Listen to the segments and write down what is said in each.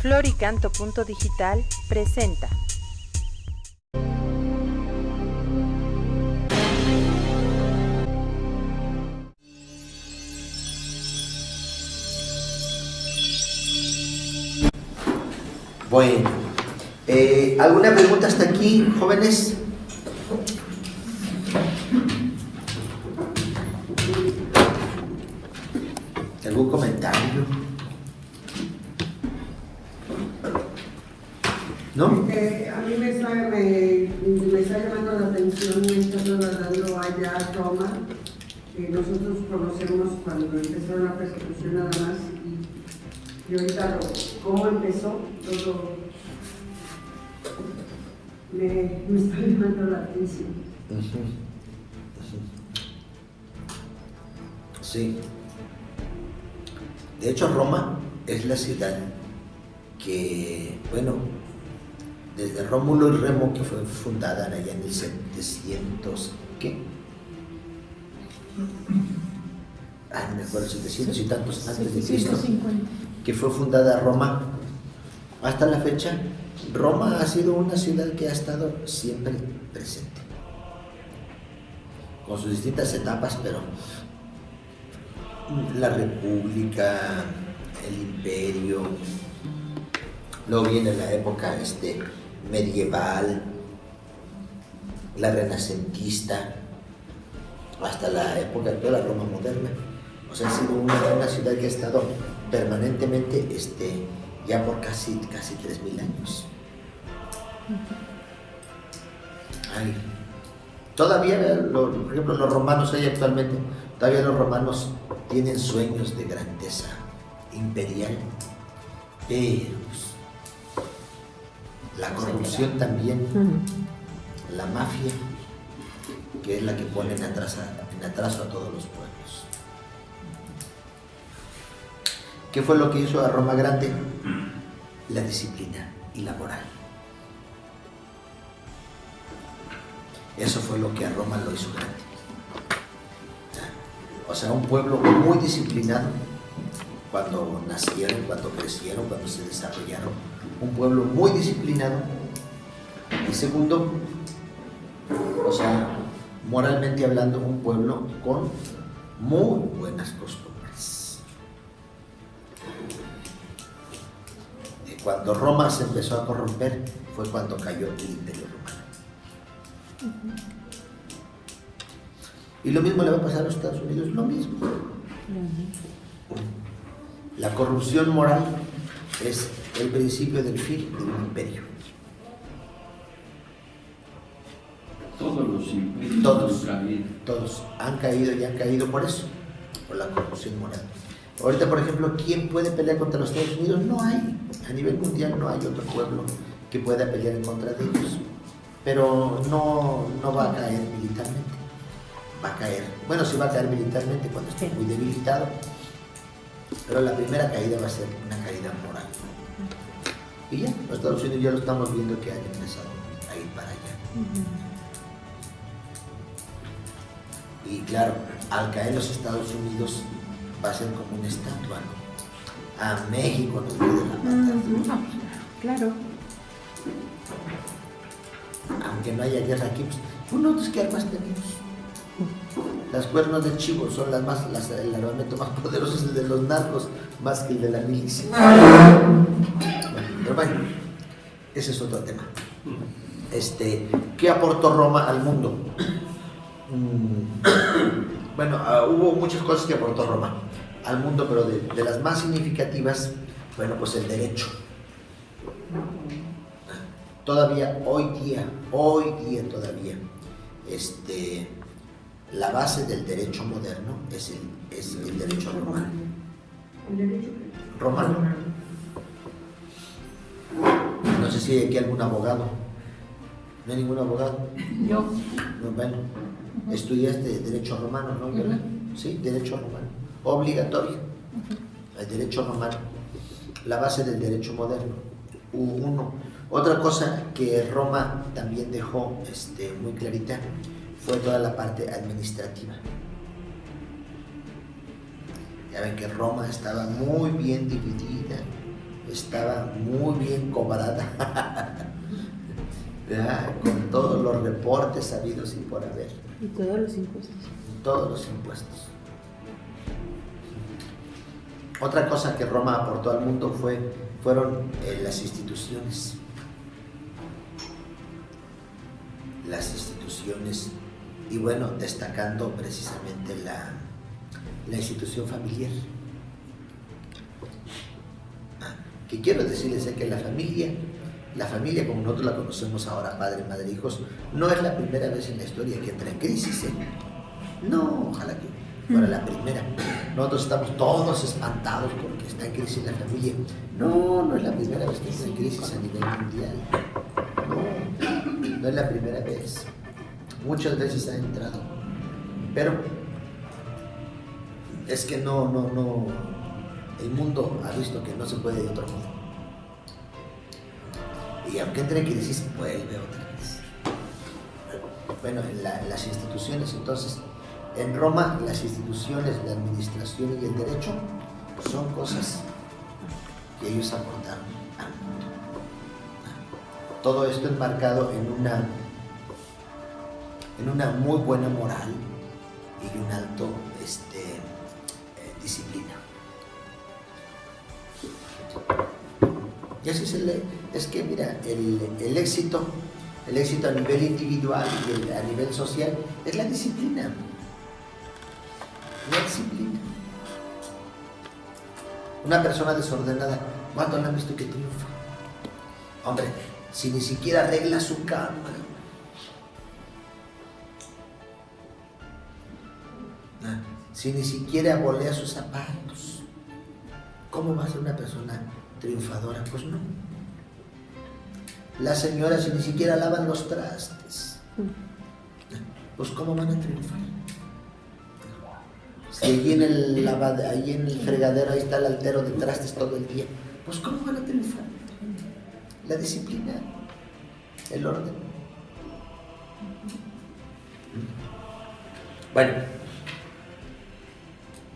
Floricanto.digital presenta. Bueno, ¿alguna pregunta hasta aquí, jóvenes? ¿Algún comentario? ¿No? A mí me está llamando la atención y me está trasladando allá a Roma. Nosotros conocemos cuando empezó la persecución nada más y ahorita cómo empezó, todo me está llamando la atención. Sí. De hecho, Roma es la ciudad que, bueno, desde Rómulo y Remo, que fue fundada allá en el 700, ¿qué? No me acuerdo, 700 y tantos antes de Cristo, que fue fundada Roma. Hasta la fecha, Roma ha sido una ciudad que ha estado siempre presente, con sus distintas etapas, pero la República, el Imperio, luego viene la época medieval, la renacentista, hasta la época de la Roma moderna. O sea, ha sido una ciudad que ha estado permanentemente ya por casi 3.000 años. Ay. Todavía, por ejemplo, los romanos hoy actualmente, todavía los romanos tienen sueños de grandeza imperial, pero la corrupción también, la mafia, que es la que pone en atraso a todos los pueblos. ¿Qué fue lo que hizo a Roma grande? La disciplina y la moral. Eso fue lo que a Roma lo hizo grande. O sea, un pueblo muy disciplinado cuando nacieron, cuando crecieron, cuando se desarrollaron. Un pueblo muy disciplinado. Y segundo, o sea, moralmente hablando, un pueblo con muy buenas costumbres. Y cuando Roma se empezó a corromper, fue cuando cayó el Imperio Romano. Y lo mismo le va a pasar a los Estados Unidos, lo mismo. La corrupción moral es el principio del fin de un imperio. Todos los imperios todos han caído y han caído por eso, por la corrupción moral. Ahorita, por ejemplo, ¿quién puede pelear contra los Estados Unidos? No hay. A nivel mundial no hay otro pueblo que pueda pelear en contra de ellos. Pero no va a caer militarmente. Va a caer. Bueno, sí va a caer militarmente cuando esté muy debilitado. Pero la primera caída va a ser una caída moral. Y ya, los Estados Unidos ya lo estamos viendo que han empezado a ir para allá. Y claro, al caer los Estados Unidos va a ser como una estatua, ¿no? A México nos puede la matar. Claro. Aunque no haya guerra aquí, pues nosotros ¿qué armas tenemos? Las cuernos de chivo son el armamento más poderoso, es el de los narcos, más que el de la milicia. Pero bueno, ese es otro tema. ¿Qué aportó Roma al mundo? Bueno, hubo muchas cosas que aportó Roma al mundo, pero de las más significativas, bueno, pues el derecho. Todavía, hoy día todavía, la base del derecho moderno es el derecho romano. ¿El derecho Romano. No sé si hay aquí algún abogado. ¿No hay ningún abogado? Yo. No, bueno, estudiaste derecho romano, ¿no? ¿Verdad? Sí, derecho romano. Obligatorio. El derecho romano. La base del derecho moderno. Otra cosa que Roma también dejó muy clarita fue toda la parte administrativa. Ya ven que Roma estaba muy bien dividida estaba muy bien cobrada, ¿verdad? Con todos los reportes habidos y por haber. Y todos los impuestos. Todos los impuestos. Otra cosa que Roma aportó al mundo fueron las instituciones. Las instituciones, y bueno, destacando precisamente la institución familiar. Que quiero decirles que la familia como nosotros la conocemos ahora, padre, madre, hijos, no es la primera vez en la historia que entra en crisis, ¿eh? No, ojalá que fuera la primera. Nosotros estamos todos espantados porque está en crisis la familia. No es la primera vez que está en crisis a nivel mundial. No es la primera vez. Muchas veces ha entrado. Pero es que no. El mundo ha visto que no se puede de otro modo. Y aunque entre en crisis, vuelve otra vez. Bueno, en las instituciones, entonces, en Roma, las instituciones, la administración y el derecho son cosas que ellos aportaron al mundo. Todo esto enmarcado en una muy buena moral y un alto disciplina. Y así es que mira, el éxito a nivel individual y a nivel social es la disciplina. La disciplina. Una persona desordenada, ¿cuánto han visto que triunfa? Hombre, si ni siquiera arregla su cama, si ni siquiera bolea sus zapatos, ¿cómo va a ser una persona triunfadora? Pues no. Las señoras si ni siquiera lavan los trastes, pues ¿cómo van a triunfar? Si allí en el fregadero ahí está el altero de trastes todo el día, pues ¿cómo van a triunfar? La disciplina, el orden. Bueno,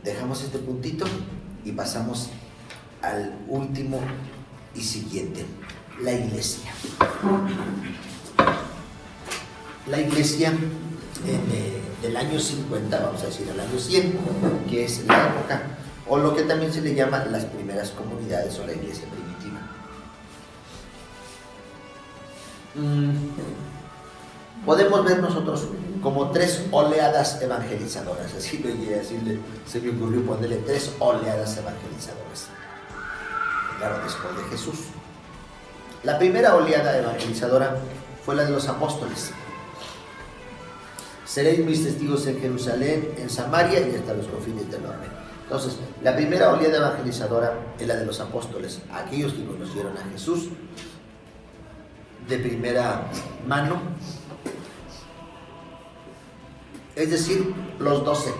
dejamos este puntito y pasamos al último y siguiente, la iglesia. La iglesia del año 50, vamos a decir, al año 100, que es la época, o lo que también se le llama las primeras comunidades o la iglesia primitiva. Podemos ver nosotros como 3 oleadas evangelizadoras, así se me ocurrió ponerle 3 oleadas evangelizadoras. Claro, después de Jesús. La primera oleada evangelizadora fue la de los apóstoles. Seréis mis testigos en Jerusalén, en Samaria y hasta los confines del orbe. Entonces, la primera oleada evangelizadora es la de los apóstoles, aquellos que conocieron a Jesús de primera mano, es decir, los 12.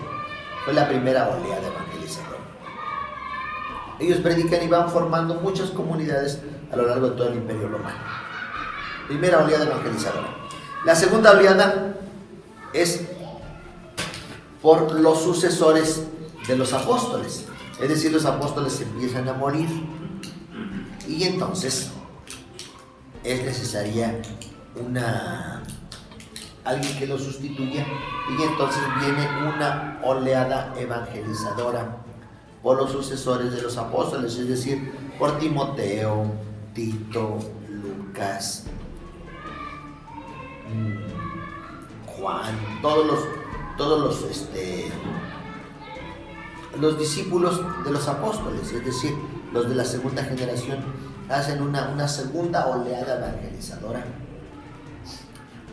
Fue la primera oleada evangelizadora. Ellos predican y van formando muchas comunidades a lo largo de todo el Imperio Romano. Primera oleada evangelizadora. La segunda oleada es por los sucesores de los apóstoles. Es decir, los apóstoles empiezan a morir y entonces es necesaria alguien que los sustituya, y entonces viene una oleada evangelizadora por los sucesores de los apóstoles, es decir, por Timoteo, Tito, Lucas, Juan, todos los discípulos de los apóstoles, es decir, los de la segunda generación, hacen una segunda oleada evangelizadora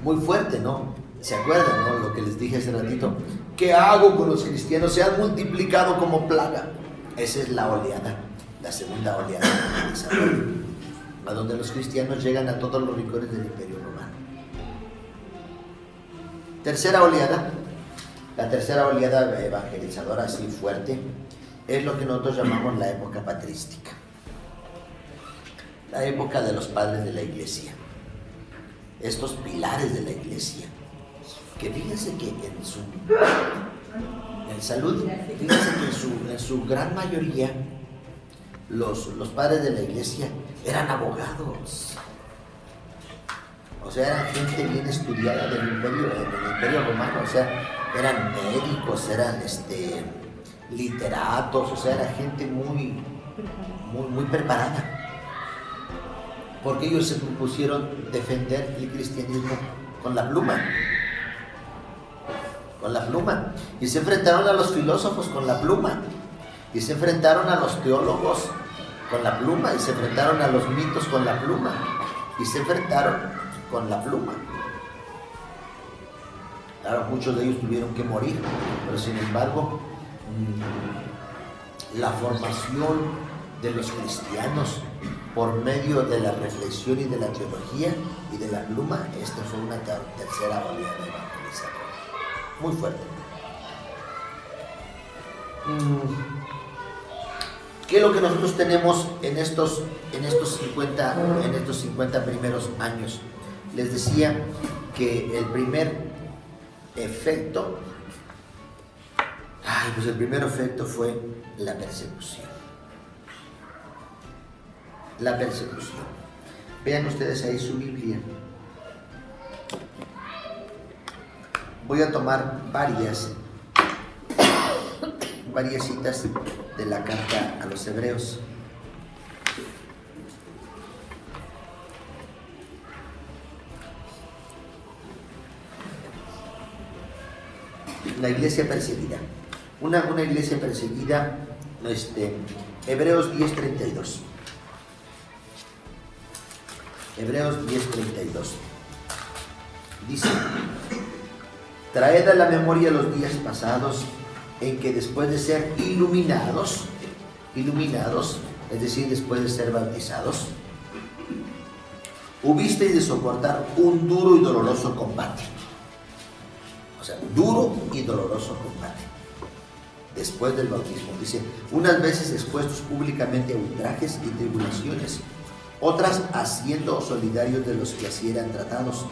muy fuerte, ¿no? ¿Se acuerdan, no? Lo que les dije hace ratito. ¿Qué hago con los cristianos? Se han multiplicado como plaga. Esa es la oleada, la segunda oleada evangelizadora, a donde los cristianos llegan a todos los rincones del Imperio Romano. Tercera oleada, la tercera oleada evangelizadora así fuerte, es lo que nosotros llamamos la época patrística, la época de los padres de la iglesia, estos pilares de la iglesia, que fíjense que en su gran mayoría los padres de la iglesia eran abogados. O sea, eran gente bien estudiada del imperio romano. O sea, eran médicos, eran literatos. O sea, era gente muy preparada. Porque ellos se propusieron defender el cristianismo con la pluma. Con la pluma. Y se enfrentaron a los filósofos con la pluma. Y se enfrentaron a los teólogos con la pluma. Y se enfrentaron a los mitos con la pluma. Y se enfrentaron con la pluma. Claro, muchos de ellos tuvieron que morir, pero sin embargo, la formación de los cristianos por medio de la reflexión y de la teología y de la pluma, esta fue una tercera oleada evangelizadora, muy fuerte. ¿Qué es lo que nosotros tenemos en estos 50 primeros años? Les decía que el primer efecto, el primer efecto fue la persecución. La persecución. Vean ustedes ahí su Biblia. Voy a tomar varias citas de la carta a los Hebreos. La iglesia perseguida. Una iglesia perseguida, Hebreos 10:32. Hebreos 10:32. Dice: traed a la memoria los días pasados, en que después de ser iluminados, es decir, después de ser bautizados, hubisteis de soportar un duro y doloroso combate. O sea, duro y doloroso combate. Después del bautismo, dice, unas veces expuestos públicamente a ultrajes y tribulaciones, otras haciendo solidarios de los que así eran tratados,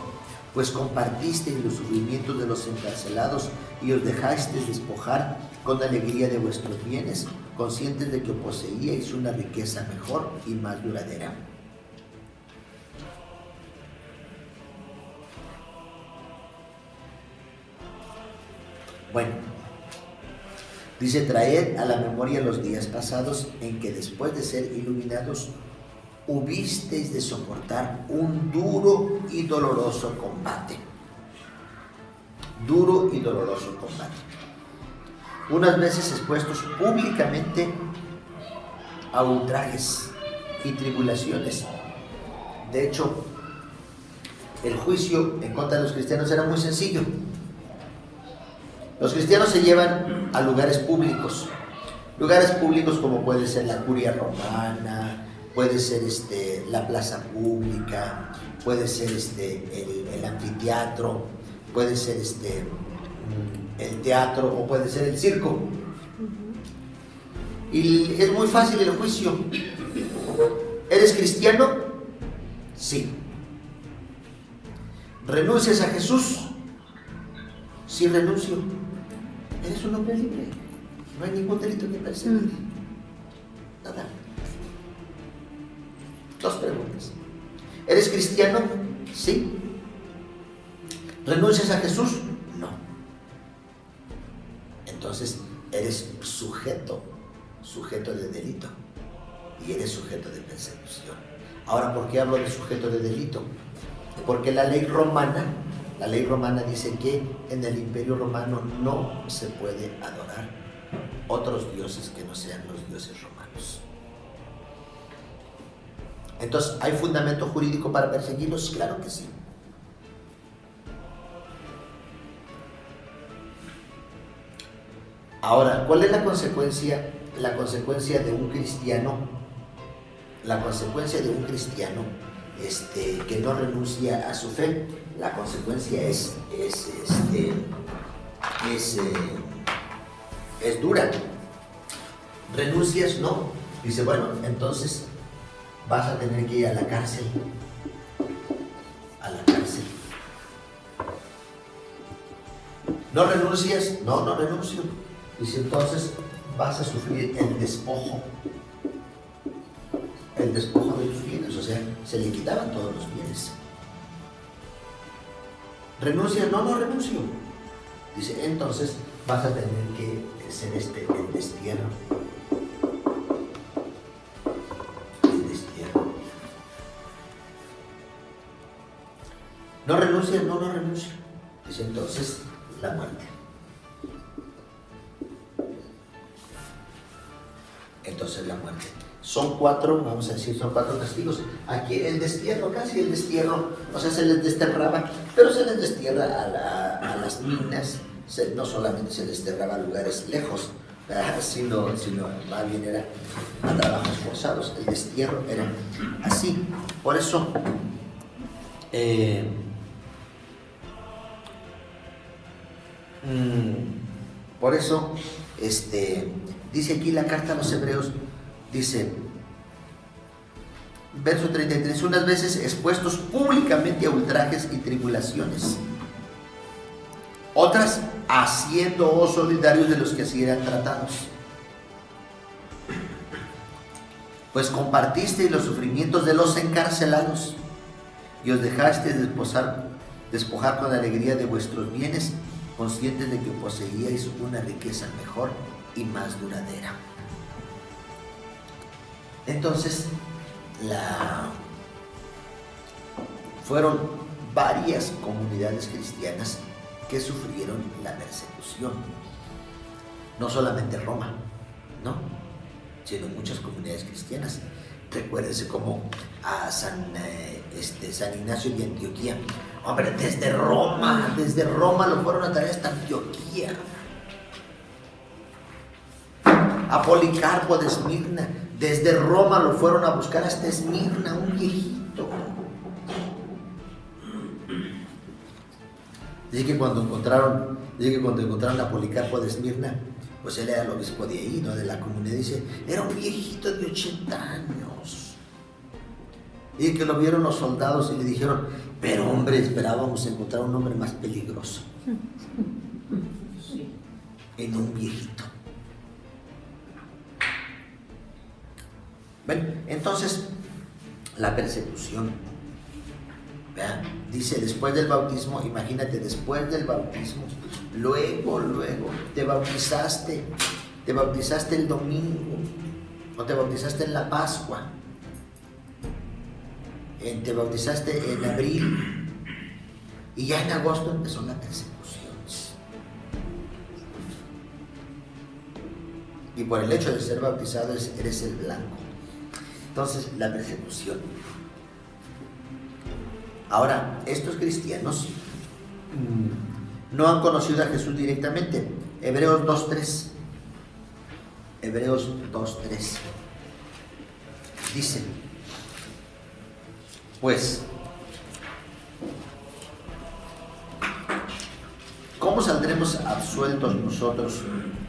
pues compartisteis los sufrimientos de los encarcelados y os dejasteis despojar con alegría de vuestros bienes, conscientes de que poseíais una riqueza mejor y más duradera. Bueno, dice, traed a la memoria los días pasados en que después de ser iluminados hubisteis de soportar un duro y doloroso combate. Duro y doloroso combate. Unas veces expuestos públicamente a ultrajes y tribulaciones. De hecho, el juicio en contra de los cristianos era muy sencillo. Los cristianos se llevan a lugares públicos como puede ser la curia romana, puede ser la plaza pública, puede ser el anfiteatro, puede ser el teatro o puede ser el circo. Y es muy fácil el juicio. ¿Eres cristiano? Sí. ¿Renuncias a Jesús? Sí, renuncio. Eres un hombre libre. No hay ningún delito que perseguir. Nada. Dos preguntas. ¿Eres cristiano? Sí. ¿Renuncias a Jesús? No. Entonces, eres sujeto de delito y eres sujeto de persecución. Ahora, ¿por qué hablo de sujeto de delito? Porque la ley romana dice que en el Imperio Romano no se puede adorar otros dioses que no sean los dioses romanos. Entonces, ¿hay fundamento jurídico para perseguirlos? Claro que sí. Ahora, ¿cuál es la consecuencia? La consecuencia de un cristiano, que no renuncia a su fe, la consecuencia es dura. ¿Renuncias? No. Dice, bueno, entonces vas a tener que ir a la cárcel. A la cárcel. ¿No renuncias? No, no renuncio. Dice, entonces vas a sufrir el despojo. despojo de tus bienes, o sea, se le quitaban todos los bienes. ¿Renuncias? No, no renuncio. Dice, entonces vas a tener que ser el destierro. El destierro. ¿No renuncias? No, no renuncio. Dice, entonces, la muerte. Entonces, la muerte. Son 4, vamos a decir, son 4 castigos. Aquí el destierro, casi el destierro, o sea, se les desterraba, pero se les destierra a las minas, no solamente se les desterraba a lugares lejos, sino más bien era a trabajos forzados. El destierro era así. Por eso, dice aquí la carta a los Hebreos, dice, verso 33, unas veces expuestos públicamente a ultrajes y tribulaciones, otras haciéndoos solidarios de los que así eran tratados, pues compartisteis los sufrimientos de los encarcelados y os dejasteis despojar con alegría de vuestros bienes, conscientes de que poseíais una riqueza mejor y más duradera. Entonces, fueron varias comunidades cristianas que sufrieron la persecución. No solamente Roma, ¿no? Sino muchas comunidades cristianas. Recuérdense como a San Ignacio de Antioquía. Hombre, desde Roma lo fueron a traer hasta Antioquía. A Policarpo de Esmirna, desde Roma lo fueron a buscar hasta Esmirna, un viejito. Dice que cuando encontraron a Policarpo de Esmirna, pues él era el obispo de ahí, ¿no? De la comunidad, dice, era un viejito de 80 años. Y que lo vieron los soldados y le dijeron, pero hombre, esperábamos encontrar un hombre más peligroso. En un viejito. Bueno, entonces, la persecución, ¿verdad? Dice, después del bautismo, imagínate, después del bautismo, luego, te bautizaste el domingo, o te bautizaste en la Pascua, te bautizaste en abril, y ya en agosto empezó la persecución. Y por el hecho de ser bautizado eres el blanco. Entonces, la persecución. Ahora, estos cristianos no han conocido a Jesús directamente. Hebreos 2.3. Hebreos 2.3. Dice, pues, ¿cómo saldremos absueltos nosotros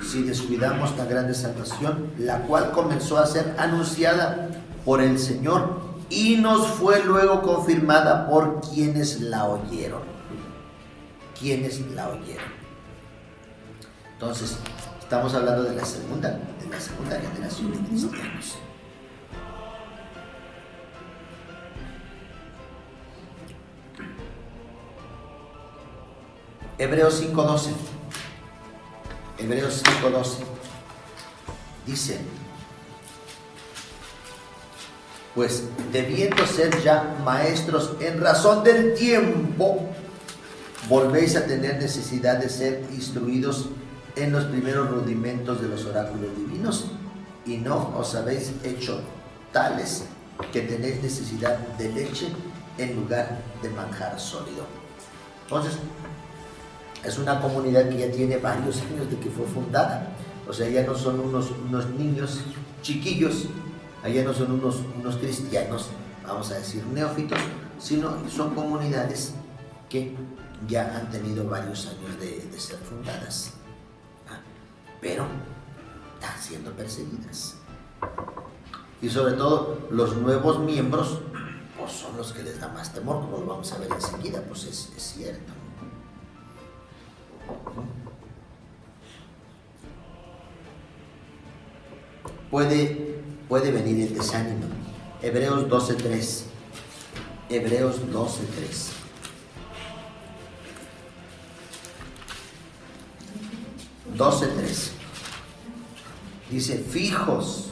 si descuidamos tan grande salvación, la cual comenzó a ser anunciada por el Señor y nos fue luego confirmada por quienes la oyeron? Quienes la oyeron. Entonces, estamos hablando de la segunda generación de cristianos. Hebreos 5.12. Hebreos 5.12. Dice, pues debiendo ser ya maestros en razón del tiempo, volvéis a tener necesidad de ser instruidos en los primeros rudimentos de los oráculos divinos, y no os habéis hecho tales que tenéis necesidad de leche en lugar de manjar sólido. Entonces, es una comunidad que ya tiene varios años de que fue fundada. O sea, ya no son unos niños chiquillos, allá no son unos cristianos, vamos a decir neófitos, sino son comunidades que ya han tenido varios años de ser fundadas, pero están siendo perseguidas. Y sobre todo los nuevos miembros, pues son los que les da más temor, como lo vamos a ver enseguida, pues es cierto. Puede venir el desánimo, Hebreos 12:3. Hebreos 12:3. Dice, fijos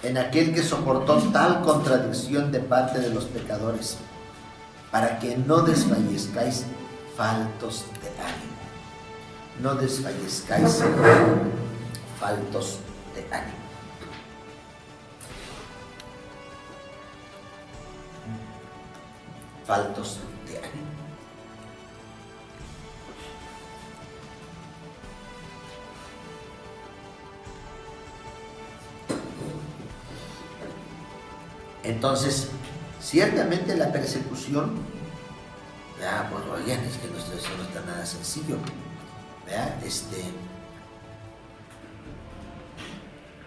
en aquel que soportó tal contradicción de parte de los pecadores, para que no desfallezcáis faltos de ánimo. No desfallezcáis faltos de ánimo. Faltos de ánimo. Entonces, ciertamente la persecución, ¿verdad? Pues oigan, es que eso no está nada sencillo, ¿verdad?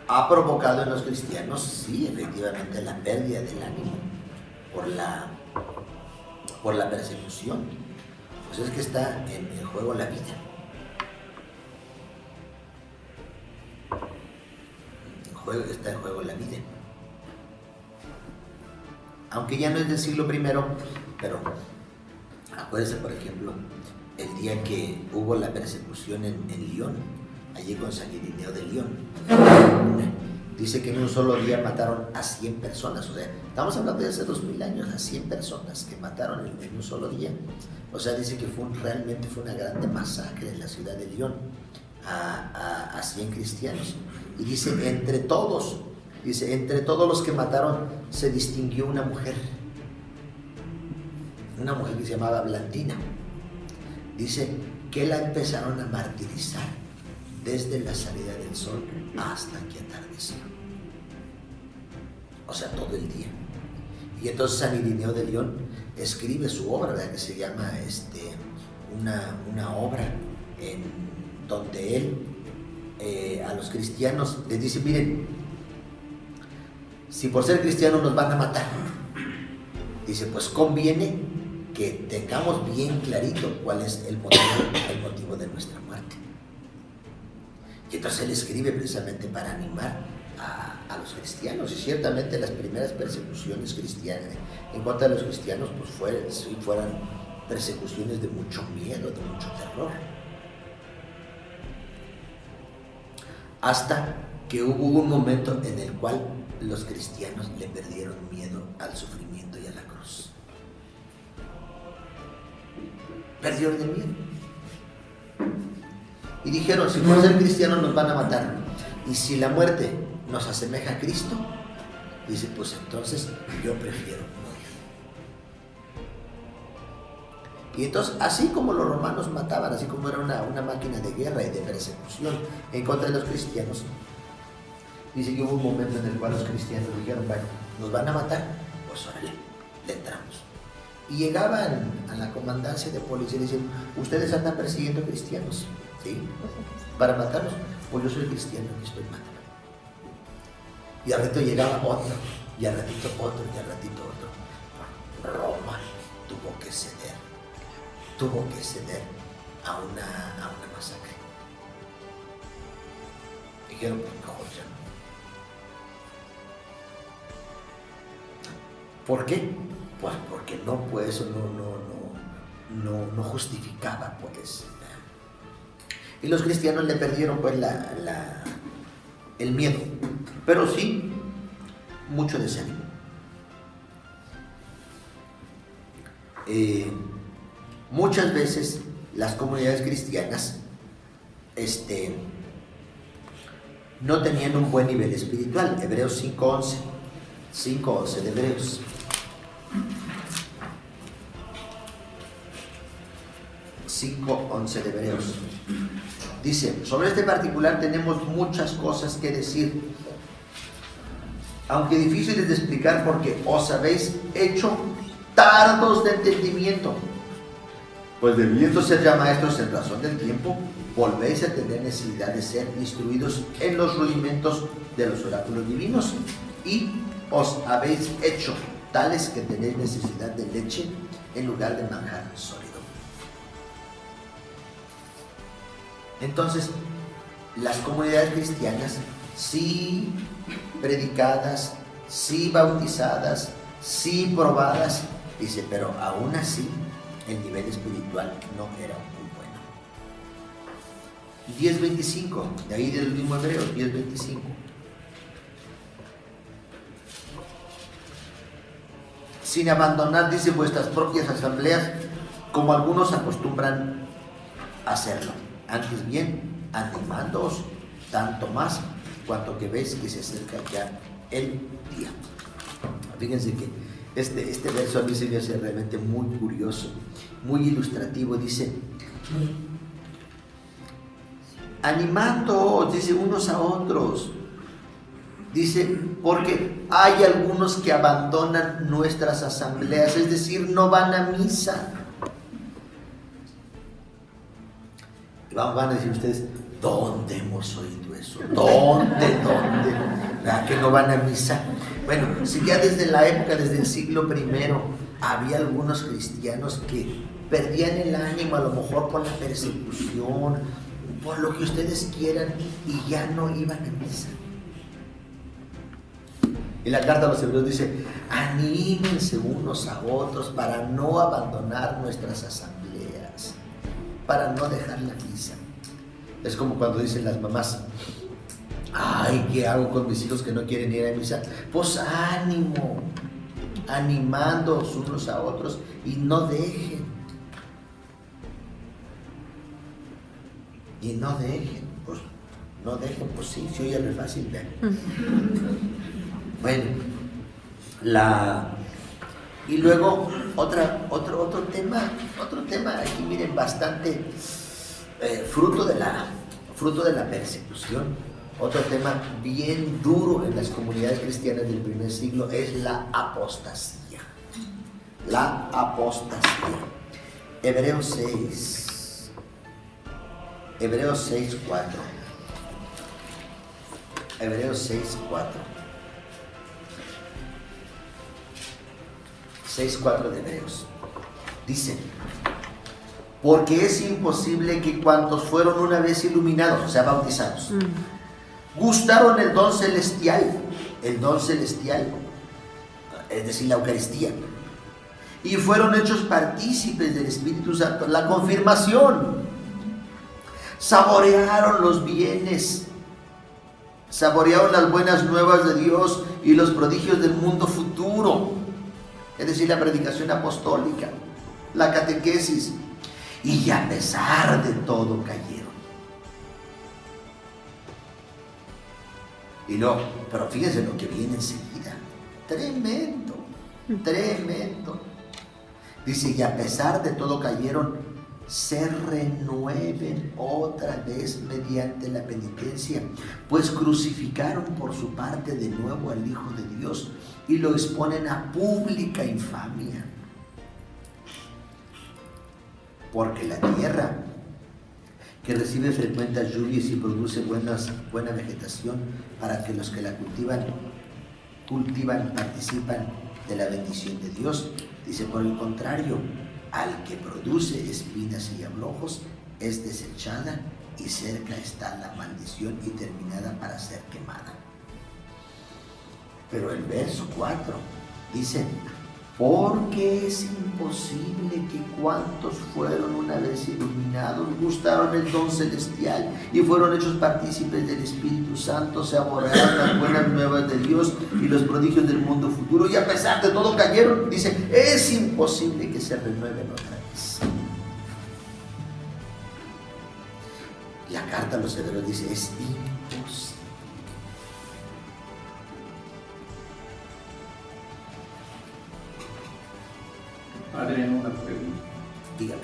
Ha provocado en los cristianos, sí, efectivamente, la pérdida del ánimo por la persecución. Pues es que está en juego la vida. Está en juego la vida. Aunque ya no es del siglo I, pero acuérdense, por ejemplo, el día que hubo la persecución en Lyon, allí con San Irineo de Lyon, dice que en un solo día mataron a 100 personas, o sea, estamos hablando de hace 2000 años, a 100 personas que mataron en un solo día. O sea, dice que realmente fue una grande masacre en la ciudad de Lyon a 100 cristianos. Y dice, entre todos los que mataron se distinguió una mujer que se llamaba Blandina. Dice que la empezaron a martirizar desde la salida del sol hasta que atardeció. O sea, todo el día. Y entonces San Irineo de Lyon escribe su obra, ¿verdad? Que se llama una obra en donde él a los cristianos les dice, miren, si por ser cristianos nos van a matar, dice, pues conviene que tengamos bien clarito cuál es el motivo de nuestra muerte. Y entonces él escribe precisamente para animar a los cristianos. Y ciertamente las primeras persecuciones cristianas en contra de los cristianos pues fueron persecuciones de mucho miedo, de mucho terror. Hasta que hubo un momento en el cual los cristianos le perdieron miedo al sufrimiento y a la cruz. Perdieron el miedo. Y dijeron, si por ser cristianos nos van a matar, y si la muerte nos asemeja a Cristo, dice, pues entonces yo prefiero morir. Y entonces, así como los romanos mataban, así como era una máquina de guerra y de persecución en contra de los cristianos, dice que hubo un momento en el cual los cristianos dijeron, bueno, nos van a matar, pues órale, le entramos. Y llegaban a la comandancia de policía y decían, ustedes andan persiguiendo cristianos, ¿sí? Para matarlos, pues yo soy cristiano y estoy matando. Y al ratito llegaba otro, y al ratito otro, y al ratito otro. Roma tuvo que ceder a una masacre. Dijeron, pues mejor ya no. ¿Por qué? Pues porque no, pues eso no justificaba, pues. Y los cristianos le perdieron, pues, el miedo, pero sí mucho desánimo. Muchas veces las comunidades cristianas no tenían un buen nivel espiritual. Hebreos 5:11 de Hebreos. de Hebreos. Dice, sobre este particular tenemos muchas cosas que decir, aunque difíciles de explicar porque os habéis hecho tardos de entendimiento, pues debiendo ser ya maestros en razón del tiempo, volvéis a tener necesidad de ser instruidos en los rudimentos de los oráculos divinos, y os habéis hecho tales que tenéis necesidad de leche en lugar de manjar sólido. Entonces, las comunidades cristianas, sí predicadas sí bautizadas, sí probadas, dice, pero aún así el nivel espiritual no era muy bueno. 10:25, de ahí del mismo Hebreo, 10:25. Sin abandonar, dice, vuestras propias asambleas, como algunos acostumbran hacerlo. Antes bien, animándoos tanto más cuanto que veis que se acerca ya el día. Fíjense que este verso a mí se me hace realmente muy curioso, muy ilustrativo. Dice, animándoos, dice, unos a otros. Dice, porque hay algunos que abandonan nuestras asambleas, es decir, no van a misa. Y van a decir ustedes, ¿dónde hemos oído eso? ¿Dónde? ¿Verdad que no van a misa? Bueno, si ya desde la época, desde el siglo I, había algunos cristianos que perdían el ánimo, a lo mejor por la persecución, por lo que ustedes quieran, y ya no iban a misa. Y la carta a los Hebreos dice, anímense unos a otros para no abandonar nuestras asambleas, para no dejar la misa. Es como cuando dicen las mamás, ay, ¿qué hago con mis hijos que no quieren ir a misa? Pues ánimo, animándoos unos a otros y no dejen. Y no dejen, pues sí, se oye re fácil, ¿verdad? Bueno, y luego otro tema aquí, miren, bastante fruto de la persecución. Otro tema bien duro en las comunidades cristianas del primer siglo es la apostasía. La apostasía. Hebreos 6:4. Hebreos 6:4. 6:4 de Hebreos. Dice, porque es imposible que cuantos fueron una vez iluminados, o sea, bautizados, gustaron el don celestial, es decir, la Eucaristía, y fueron hechos partícipes del Espíritu Santo, la confirmación, saborearon los bienes, saborearon las buenas nuevas de Dios y los prodigios del mundo futuro, es decir, la predicación apostólica, la catequesis, y a pesar de todo cayeron. Y no, pero fíjense lo que viene enseguida, tremendo. Dice, y a pesar de todo cayeron, se renueven otra vez mediante la penitencia, pues crucificaron por su parte de nuevo al Hijo de Dios y lo exponen a pública infamia. Porque la tierra, que recibe frecuentes lluvias y produce buena vegetación para que los que la cultivan participan de la bendición de Dios, dice, por el contrario, al que produce espinas y abrojos es desechada y cerca está la maldición y terminada para ser quemada. Pero el verso 4 dice, porque es imposible que cuantos fueron una vez iluminados, gustaron el don celestial y fueron hechos partícipes del Espíritu Santo, saborearon las buenas nuevas de Dios y los prodigios del mundo futuro, y a pesar de todo cayeron. Dice, es imposible que se renueven otra vez. La carta a los Hebreos dice, es imposible. Padre, una pregunta. Dígame.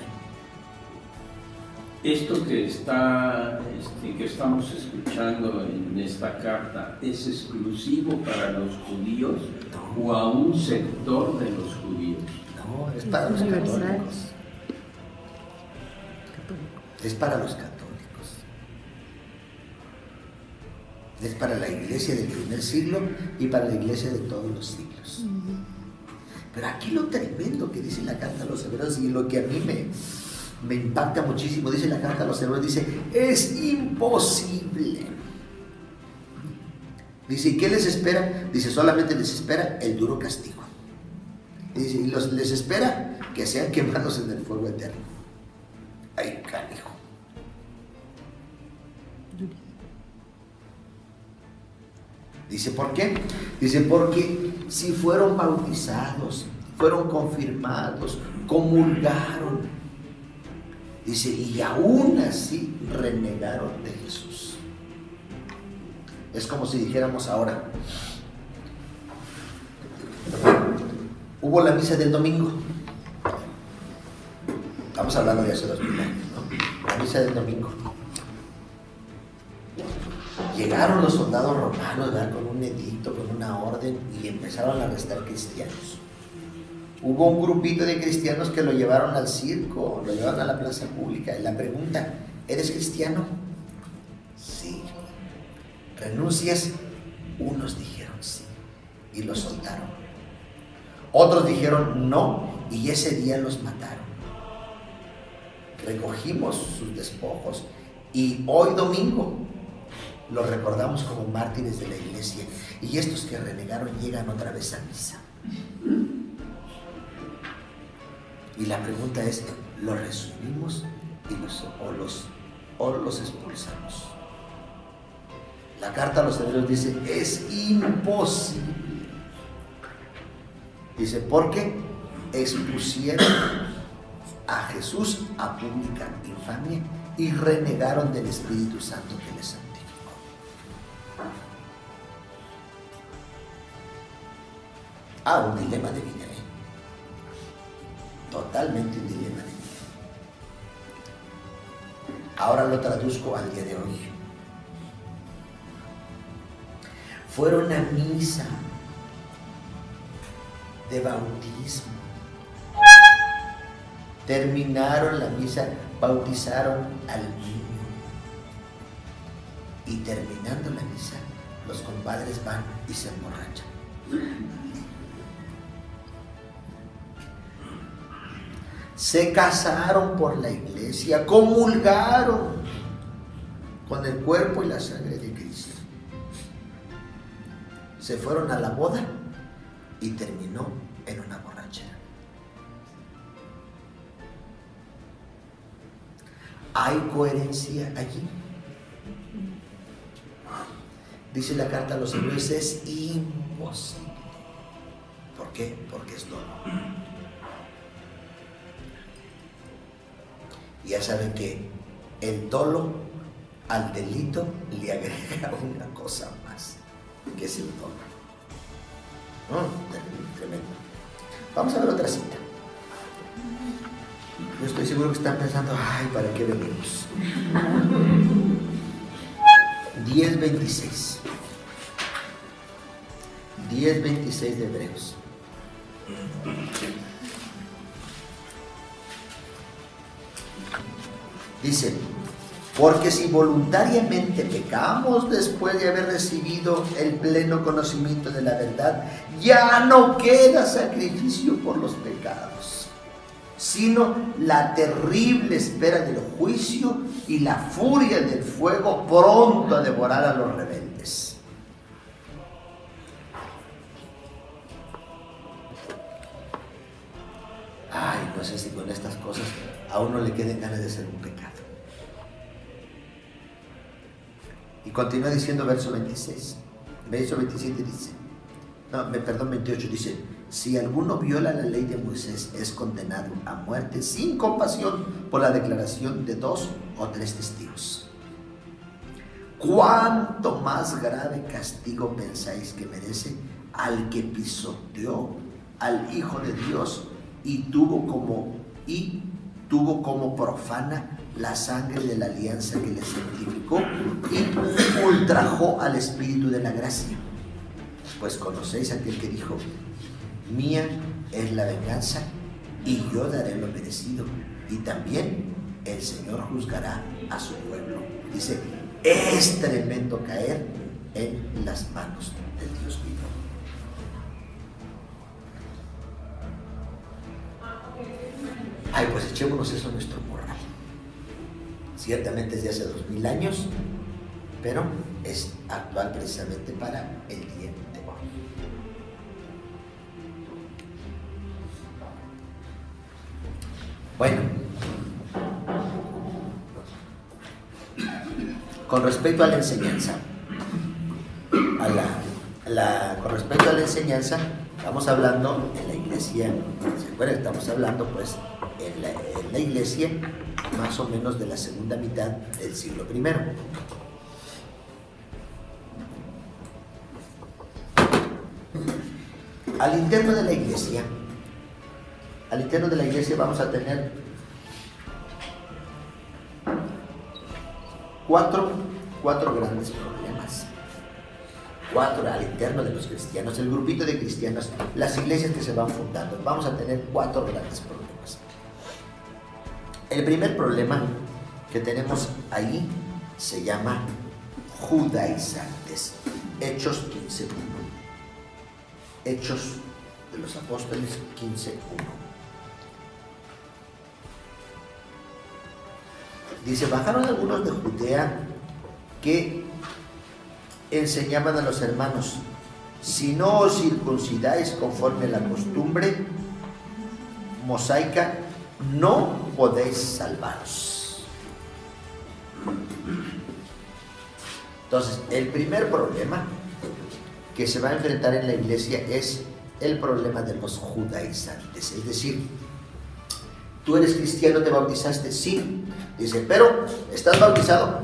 ¿Esto que estamos escuchando en esta carta es exclusivo para los judíos o a un sector de los judíos? No, es para los católicos. Es para los católicos. Es para la iglesia del primer siglo y para la iglesia de todos los siglos. Pero aquí lo tremendo que dice la carta a los Hebreos, y lo que a mí me impacta muchísimo, dice la carta a los Hebreos, dice, es imposible Dice, ¿y qué les espera? Dice, solamente les espera el duro castigo. Dice, y les espera que sean quemados en el fuego eterno. Ay, canijo. Dice, ¿por qué? Dice, porque si fueron bautizados, fueron confirmados, comulgaron, dice, y aún así renegaron de Jesús. Es como si dijéramos ahora, hubo la misa del domingo. Estamos hablando de hace 2000 años, ¿no? La misa del domingo. Llegaron los soldados romanos, ¿verdad?, con un edicto, con una orden, y empezaron a arrestar cristianos. Hubo un grupito de cristianos que lo llevaron al circo, lo llevaron a la plaza pública. Y la pregunta, ¿eres cristiano? Sí. ¿Renuncias? Unos dijeron sí, y los soltaron. Otros dijeron no, y ese día los mataron. Recogimos sus despojos, y hoy domingo los recordamos como mártires de la iglesia, y estos que renegaron llegan otra vez a misa. Y la pregunta es, ¿los recibimos o los expulsamos? La carta a los hebreos dice, es imposible. Dice, porque expusieron a Jesús a pública infamia y renegaron del Espíritu Santo que les santificó. Un dilema de vida, totalmente un dilema de vida. Ahora lo traduzco al día de hoy. Fueron a misa de bautismo, terminaron la misa, bautizaron al niño, y terminando la misa, los compadres van y se emborrachan. Se casaron por la iglesia, comulgaron con el cuerpo y la sangre de Cristo. Se fueron a la boda y terminó en una borrachera. ¿Hay coherencia allí? Dice la carta a los hebreos, es imposible. ¿Por qué? Porque es dolo. Ya saben que el dolo al delito le agrega una cosa más, que es el dolo. Tremendo. Vamos a ver otra cita. Yo estoy seguro que están pensando, ay, ¿para qué venimos? 10:26. 10:26 de Hebreos. Dice, porque si voluntariamente pecamos después de haber recibido el pleno conocimiento de la verdad, ya no queda sacrificio por los pecados, sino la terrible espera del juicio y la furia del fuego pronto a devorar a los rebeldes. Ay, no sé si con estas cosas a uno le queden ganas de hacer un pecado. Y continúa diciendo verso 26. Verso 27 dice, 28 dice, si alguno viola la ley de Moisés es condenado a muerte sin compasión por la declaración de 2 o 3 testigos. ¿Cuánto más grave castigo pensáis que merece al que pisoteó al Hijo de Dios y tuvo como profana la sangre de la alianza que le santificó y ultrajó al Espíritu de la gracia? Pues conocéis a aquel que dijo, mía es la venganza y yo daré lo merecido, y también el Señor juzgará a su pueblo. Dice, es tremendo caer en las manos del Dios vivo. Ay, pues echémonos eso a nuestro morral. Ciertamente es de hace 2000 años, pero es actual precisamente para el día de hoy. Bueno, con respecto a la enseñanza, con respecto a la enseñanza, estamos hablando en la iglesia, ¿se acuerdan? Estamos hablando pues en la iglesia más o menos de la segunda mitad del siglo I. Al interno de la iglesia vamos a tener cuatro grandes problemas. Al interno de los cristianos, el grupito de cristianos, las iglesias que se van fundando, vamos a tener 4 grandes problemas. El primer problema que tenemos ahí se llama judaizantes. Hechos 15:1. Hechos de los Apóstoles 15:1. Dice, bajaron algunos de Judea que enseñaban a los hermanos, si no os circuncidáis conforme a la costumbre mosaica, no podéis salvaros. Entonces, el primer problema que se va a enfrentar en la iglesia es el problema de los judaizantes. Es decir, tú eres cristiano, te bautizaste, sí. Dice, pero estás bautizado,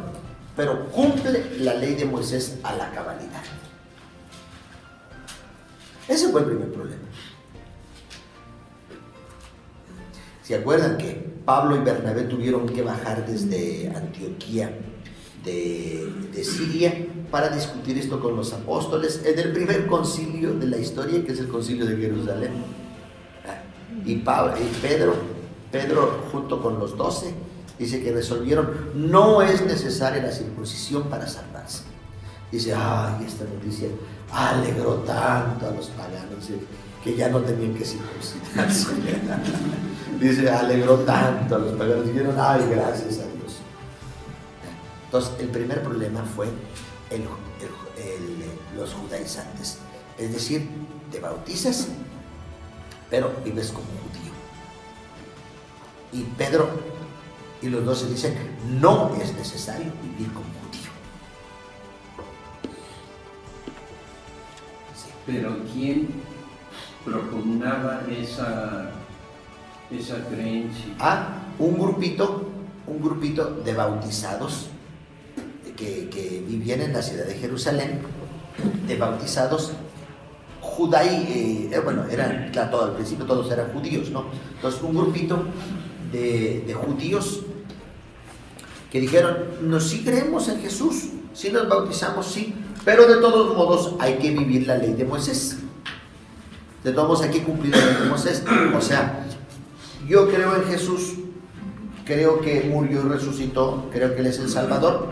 pero cumple la ley de Moisés a la cabalidad. Ese fue el primer problema. ¿Se acuerdan que Pablo y Bernabé tuvieron que bajar desde Antioquía de Siria para discutir esto con los apóstoles en el primer concilio de la historia, que es el concilio de Jerusalén? Y Pedro junto con los 12 dice que resolvieron, no es necesaria la circuncisión para salvarse. Dice, esta noticia alegró tanto a los paganos que ya no tenían que circuncidarse. Dice, alegró tanto a los paganos, dijeron, gracias a Dios. Entonces, el primer problema fue los judaizantes. Es decir, te bautizas, pero vives como judío. Y Pedro y los 12 dicen, no es necesario vivir como judío. Sí. Pero ¿quién propugnaba esa creencia? Un grupito de bautizados que vivían en la ciudad de Jerusalén, de bautizados al principio todos eran judíos, ¿no? Entonces un grupito de judíos que dijeron, no, sí creemos en Jesús, sí nos bautizamos, sí, pero de todos modos hay que vivir la ley de Moisés. De todos modos hay que cumplir la ley de Moisés. O sea, yo creo en Jesús, creo que murió y resucitó, creo que Él es el Salvador,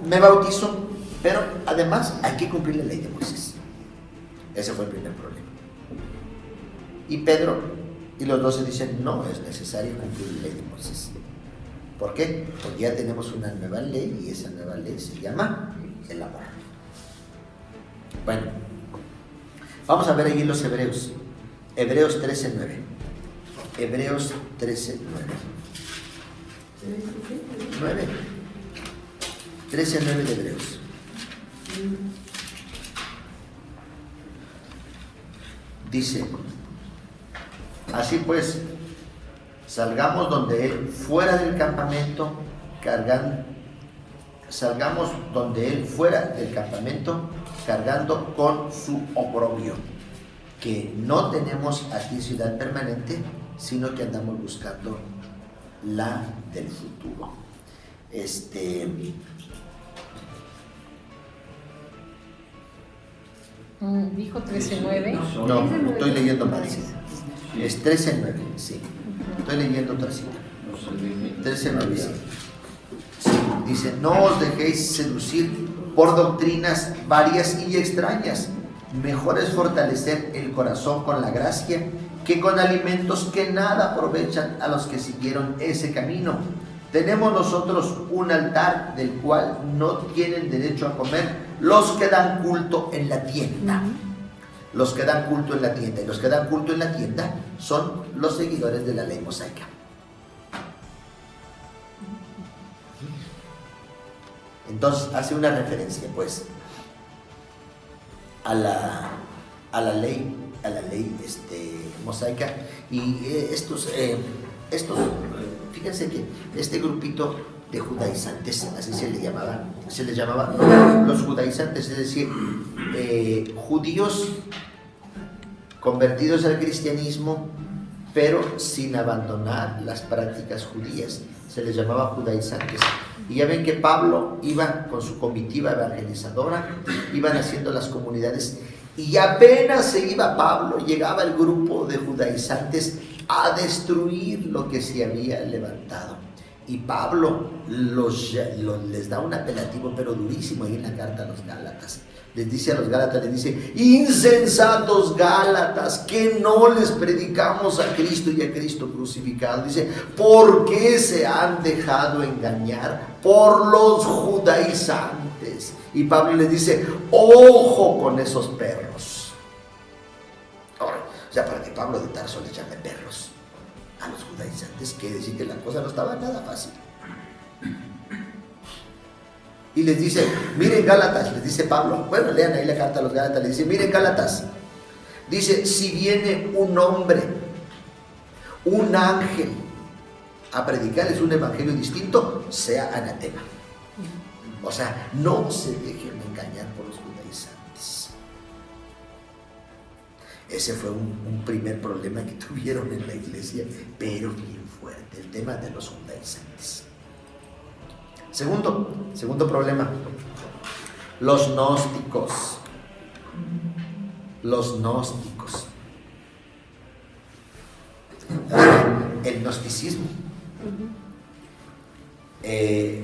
me bautizo, pero además hay que cumplir la ley de Moisés. Ese fue el primer problema. Y Pedro y los 12 dicen, no es necesario cumplir la ley de Moisés. ¿Por qué? Porque ya tenemos una nueva ley y esa nueva ley se llama el amor. Bueno, vamos a ver ahí en los Hebreos. Hebreos 13:9. Hebreos 13:9. 13:9 de Hebreos. Dice, así pues, salgamos donde Él, fuera del campamento, cargando con su oprobio, que no tenemos aquí ciudad permanente, sino que andamos buscando la del futuro. Dijo 13:9. No, estoy leyendo mal, sí. Es 13:9, sí. Estoy leyendo otra cita. 13:9, sí. Sí. Dice, no os dejéis seducir por doctrinas varias y extrañas. Mejor es fortalecer el corazón con la gracia que con alimentos que nada aprovechan a los que siguieron ese camino. tenemos nosotros un altar del cual no tienen derecho a comer los que dan culto en la tienda. Los que dan culto en la tienda. Y los que dan culto en la tienda son los seguidores de la ley mosaica. Entonces hace una referencia pues a la ley mosaica. Y fíjense que este grupito de judaizantes, así se les llamaba los judaizantes, es decir, judíos convertidos al cristianismo, pero sin abandonar las prácticas judías, se les llamaba judaizantes. Y ya ven que Pablo iba con su comitiva evangelizadora, iban haciendo las comunidades, y apenas se iba Pablo, llegaba el grupo de judaizantes a destruir lo que se había levantado. Y Pablo les da un apelativo, pero durísimo, ahí en la carta a los Gálatas. Les dice a los Gálatas, les dice: insensatos Gálatas, que no les predicamos a Cristo y a Cristo crucificado. Dice: ¿por qué se han dejado engañar por los judaizantes? Y Pablo les dice: ojo con esos perros. Ahora, o sea, para que Pablo de Tarso les llame perros a los judaizantes, quiere decir que la cosa no estaba nada fácil. Y les dice: miren Gálatas, les dice Pablo, bueno, lean ahí la carta a los Gálatas, les dice: miren Gálatas, dice, si viene un hombre, un ángel, a predicarles un evangelio distinto, sea anatema. O sea, no se dejen engañar por los judaizantes. Ese fue un primer problema que tuvieron en la iglesia, pero bien fuerte, el tema de los judaizantes. Segundo problema, los gnósticos. Los gnósticos. El gnosticismo.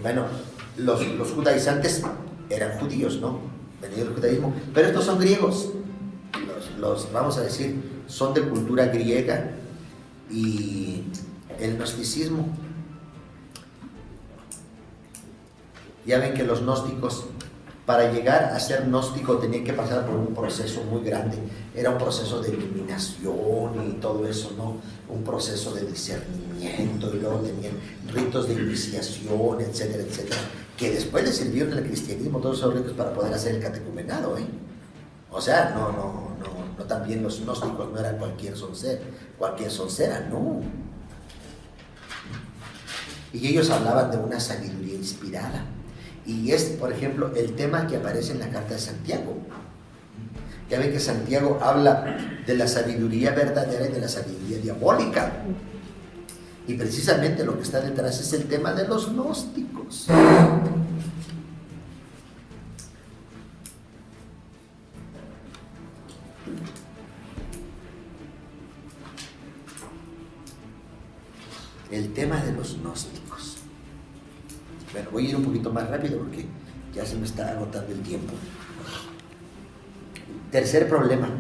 Bueno, los judaizantes eran judíos, ¿no? Venido del judaísmo, pero estos son griegos. Los vamos a decir, son de cultura griega. Y el gnosticismo, ya ven que los gnósticos, para llegar a ser gnóstico, tenían que pasar por un proceso muy grande. Era un proceso de iluminación y todo eso, ¿no? Un proceso de discernimiento, y luego tenían ritos de iniciación, etcétera, etcétera, que después les sirvieron al cristianismo todos esos ritos para poder hacer el catecumenado, ¿eh? O sea, no también los gnósticos no eran cualquier soncera, no. Y ellos hablaban de una sabiduría inspirada. Y es, por ejemplo, el tema que aparece en la carta de Santiago. Ya ven que Santiago habla de la sabiduría verdadera y de la sabiduría diabólica. Y precisamente lo que está detrás es el tema de los gnósticos. El tema de los gnósticos. Bueno, voy a ir un poquito más rápido porque ya se me está agotando el tiempo. Tercer problema: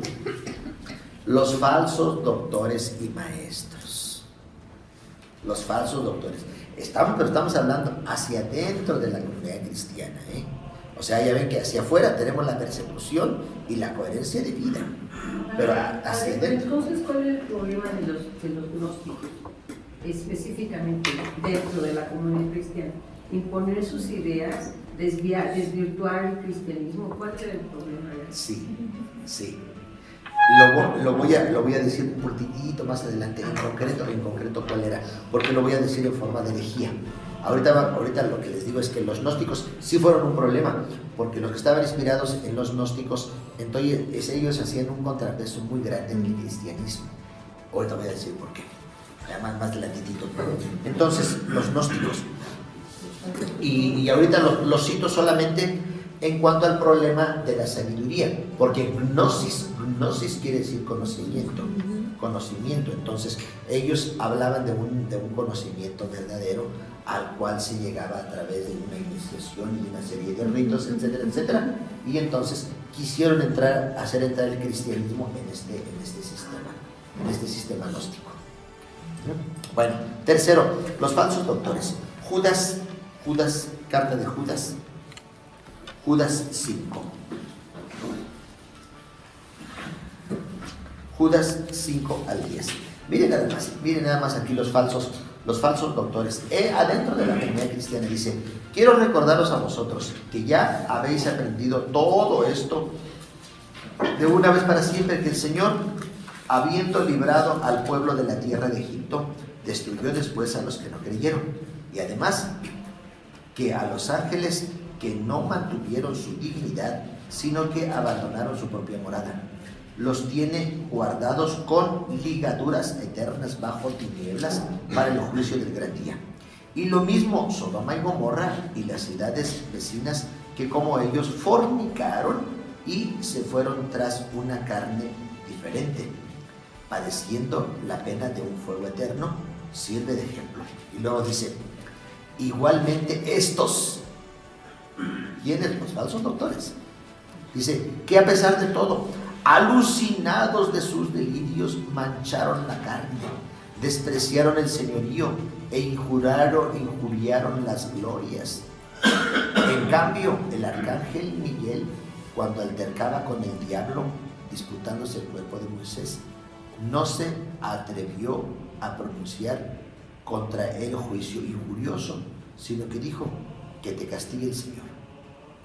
los falsos doctores y maestros. Los falsos doctores. Estamos hablando hacia adentro de la comunidad cristiana, ¿eh? O sea, ya ven que hacia afuera tenemos la persecución y la coherencia de vida. Pero hacia adentro. Entonces, ¿cuál es el problema de los gnósticos? Específicamente dentro de la comunidad cristiana, imponer sus ideas, desvirtuar el cristianismo. ¿Cuál era el problema? Sí. Lo voy a decir un poquitito más adelante, en concreto cuál era, porque lo voy a decir en forma de herejía. Ahorita lo que les digo es que los gnósticos sí fueron un problema, porque los que estaban inspirados en los gnósticos, entonces ellos hacían un contrapeso muy grande en el cristianismo. Ahorita voy a decir por qué. Más adelantito. Entonces, los gnósticos. Y ahorita los cito solamente en cuanto al problema de la sabiduría, porque gnosis quiere decir conocimiento. Entonces, ellos hablaban de un conocimiento verdadero al cual se llegaba a través de una iniciación y una serie de ritos, etcétera, etcétera. Y entonces quisieron hacer entrar el cristianismo en este sistema gnóstico. Bueno, tercero, los falsos doctores. Judas, carta de Judas 5. Judas 5 al 10. Miren nada más aquí los falsos doctores. Adentro de la comunidad cristiana dice: quiero recordaros a vosotros que ya habéis aprendido todo esto de una vez para siempre, que el Señor, habiendo librado al pueblo de la tierra de Egipto, destruyó después a los que no creyeron, y además que a los ángeles que no mantuvieron su dignidad, sino que abandonaron su propia morada, los tiene guardados con ligaduras eternas bajo tinieblas para el juicio del gran día. Y lo mismo Sodoma y Gomorra y las ciudades vecinas, que como ellos fornicaron y se fueron tras una carne diferente, padeciendo la pena de un fuego eterno, sirve de ejemplo. Y luego dice: igualmente estos, ¿quiénes? Los falsos doctores. Dice que a pesar de todo, alucinados de sus delirios, mancharon la carne, despreciaron el señorío e injuriaron las glorias. En cambio, el arcángel Miguel, cuando altercaba con el diablo, disputándose el cuerpo de Moisés, no se atrevió a pronunciar contra él juicio injurioso, sino que dijo: que te castigue el Señor.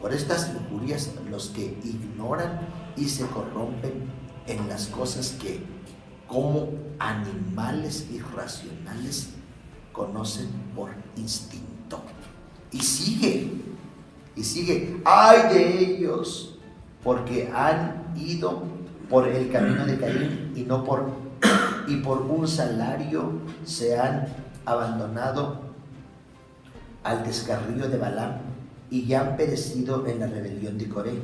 Por estas injurias, los que ignoran y se corrompen en las cosas que, como animales irracionales, conocen por instinto. Y sigue, ¡ay de ellos! Porque han ido por el camino de Caín y por un salario se han abandonado al descarrío de Balaam, y ya han perecido en la rebelión de Coré.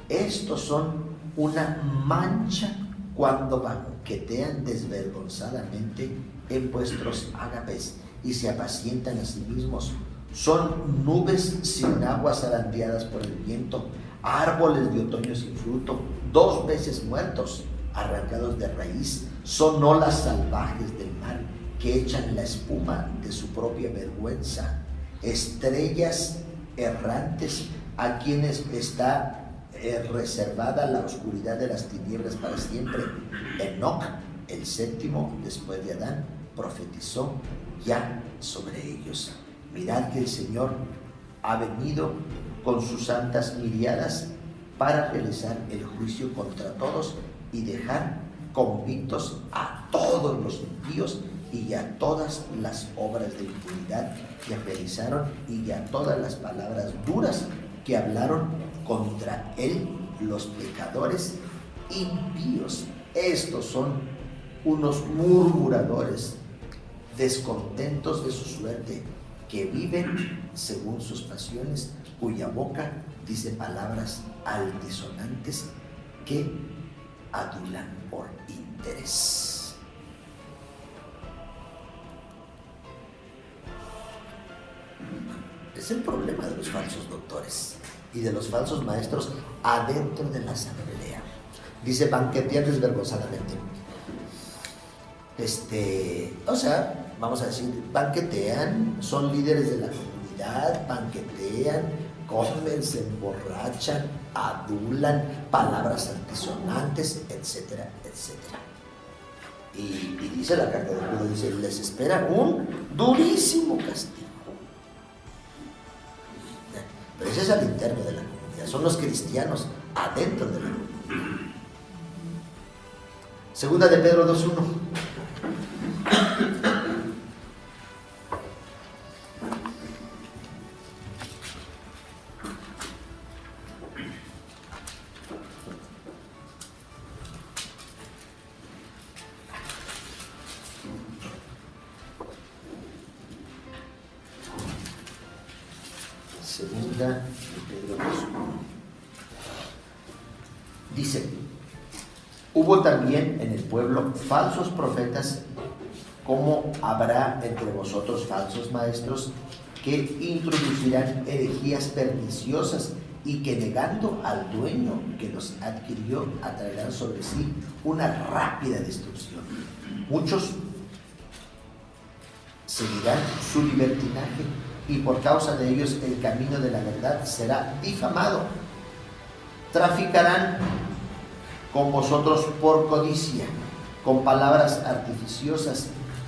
Estos son una mancha cuando banquetean desvergonzadamente en vuestros ágapes y se apacientan a sí mismos. Son nubes sin aguas zarandeadas por el viento, árboles de otoño sin fruto, 2 veces muertos, arrancados de raíz. Son olas salvajes del mar que echan la espuma de su propia vergüenza, estrellas errantes a quienes está reservada la oscuridad de las tinieblas para siempre. Enoc, el 7º después de Adán, profetizó ya sobre ellos. Mirad que el Señor ha venido con sus santas miriadas para realizar el juicio contra todos y dejar convictos a todos los impíos y a todas las obras de impunidad que realizaron y a todas las palabras duras que hablaron contra él los pecadores impíos. Estos son unos murmuradores, descontentos de su suerte, que viven según sus pasiones, cuya boca dice palabras altisonantes que adulan por interés. Es el problema de los falsos doctores y de los falsos maestros adentro de la asamblea. Dice: banquetean desvergonzadamente. Vamos a decir, banquetean, son líderes de la comunidad, banquetean, comen, se emborrachan, adulan, palabras altisonantes, etcétera, etcétera. Y dice la carta de Judas, dice: les espera un durísimo castigo. Pero ese es al interno de la comunidad, son los cristianos adentro de la comunidad. Segunda de Pedro 2:1. Segunda de Pedro 2:1. Dice: hubo también en el pueblo falsos profetas, como habrá entre vosotros falsos maestros, que introducirán herejías perniciosas y que, negando al dueño que los adquirió, atraerán sobre sí una rápida destrucción. Muchos seguirán su libertinaje y por causa de ellos el camino de la verdad será difamado. Traficarán con vosotros por codicia, con palabras artificiosas.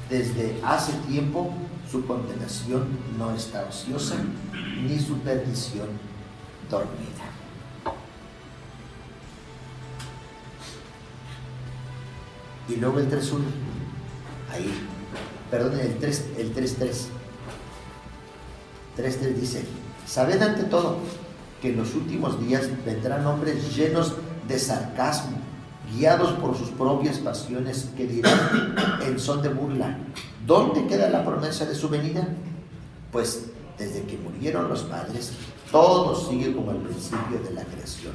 Desde hace tiempo su condenación no está ociosa, ni su perdición dormida. Y luego el 3.1, ahí, perdón, el 3.3. 3.3 dice: sabed ante todo que en los últimos días vendrán hombres llenos de sarcasmo, guiados por sus propias pasiones, que dirán en son de burla: ¿dónde queda la promesa de su venida? Pues desde que murieron los padres, todo sigue como al principio de la creación,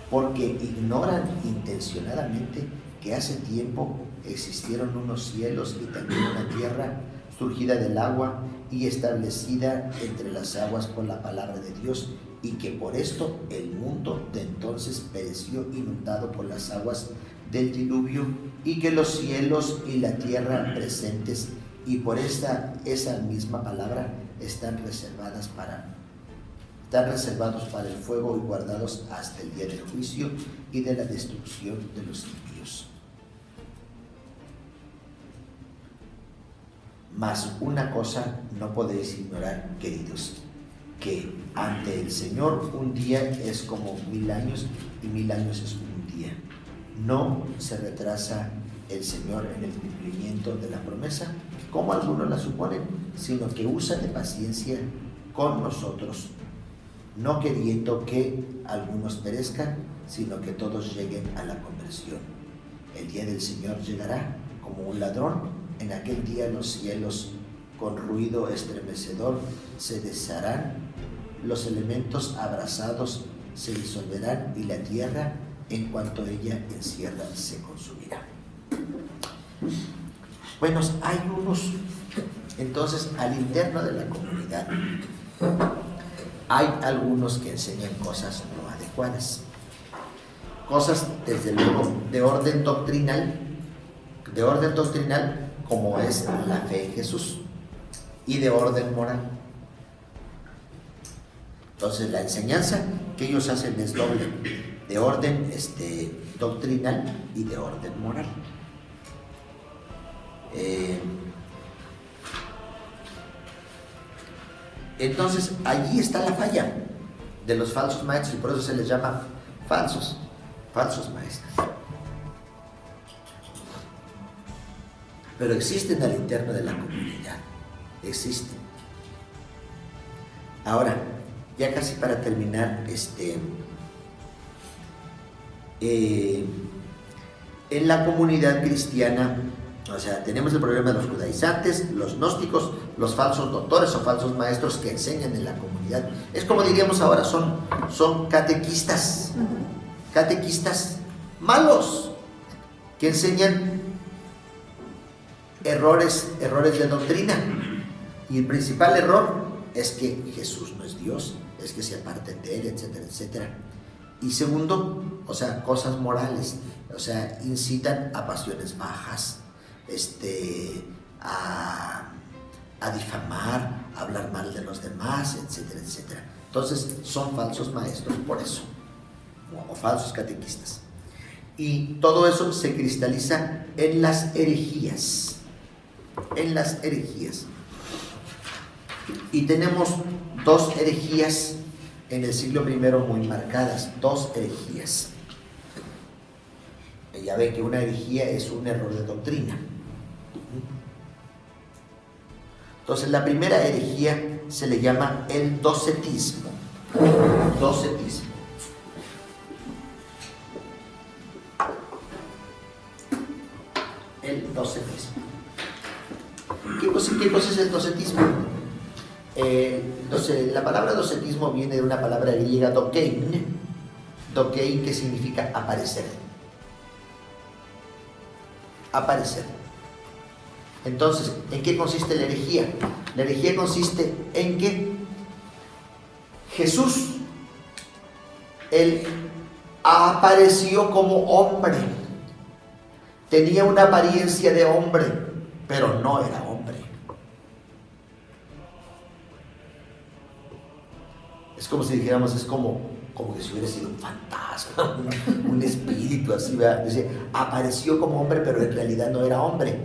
porque ignoran intencionadamente que hace tiempo existieron unos cielos y también una tierra, surgida del agua y establecida entre las aguas por la palabra de Dios, y que por esto el mundo de entonces pereció inundado por las aguas del diluvio, y que los cielos y la tierra presentes y por esa misma palabra están reservados para el fuego y guardados hasta el día del juicio y de la destrucción de los impíos. Mas una cosa no podéis ignorar, queridos, que ante el Señor un día es como 1000 años y 1000 años es un día. No se retrasa el Señor en el cumplimiento de la promesa, como algunos la suponen, sino que usa de paciencia con nosotros, no queriendo que algunos perezcan, sino que todos lleguen a la conversión. El día del Señor llegará como un ladrón. En aquel día los cielos con ruido estremecedor se desharán, los elementos abrasados se disolverán y la tierra, en cuanto ella encierra, se consumirá. Bueno, hay unos, entonces, al interno de la comunidad, hay algunos que enseñan cosas no adecuadas, cosas desde luego de orden doctrinal, como es la fe en Jesús, y de orden moral. Entonces la enseñanza que ellos hacen es doble, de orden doctrinal y de orden moral. Entonces allí está la falla de los falsos maestros, y por eso se les llama falsos maestros. Pero existen al interno de la comunidad, existen. Ahora, ya casi para terminar, en la comunidad cristiana, o sea, tenemos el problema de los judaizantes, los gnósticos, los falsos doctores o falsos maestros que enseñan en la comunidad. Es como diríamos ahora, son catequistas malos, que enseñan errores de doctrina. Y el principal error es que Jesús no es Dios, es que se aparten de Él, etcétera, etcétera. Y segundo, o sea, cosas morales, o sea, incitan a pasiones bajas, a difamar, a hablar mal de los demás, etcétera, etcétera. Entonces, son falsos maestros por eso, o falsos catequistas. Y todo eso se cristaliza en las herejías. Y tenemos dos herejías en el siglo I muy marcadas, dos herejías. Ya ven que una herejía es un error de doctrina. Entonces la primera herejía se le llama el docetismo. El docetismo. ¿Qué cosa es el docetismo? La palabra docetismo viene de una palabra griega dokein, que significa aparecer. Entonces, ¿en qué consiste la herejía? La herejía consiste en que Jesús, Él apareció como hombre, tenía una apariencia de hombre, pero no era hombre. Es como si dijéramos, es como que si hubiera sido un fantasma, un espíritu así, ¿verdad? Dice, apareció como hombre, pero en realidad no era hombre.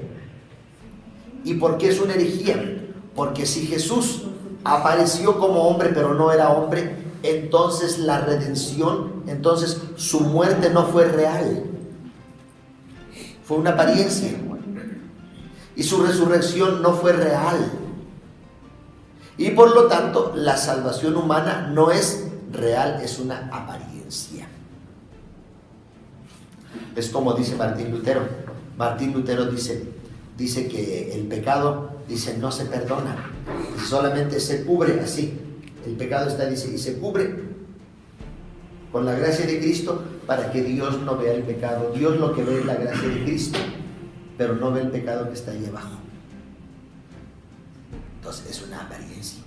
¿Y por qué es una herejía? Porque si Jesús apareció como hombre, pero no era hombre, entonces la redención, entonces su muerte no fue real, fue una apariencia. Y su resurrección no fue real. Y por lo tanto, la salvación humana no es real, es una apariencia. Es como dice Martín Lutero. Martín Lutero dice que el pecado, dice, no se perdona, solamente se cubre así. El pecado está, dice, y se cubre con la gracia de Cristo para que Dios no vea el pecado. Dios lo que ve es la gracia de Cristo, pero no ve el pecado que está ahí abajo. Entonces es una apariencia.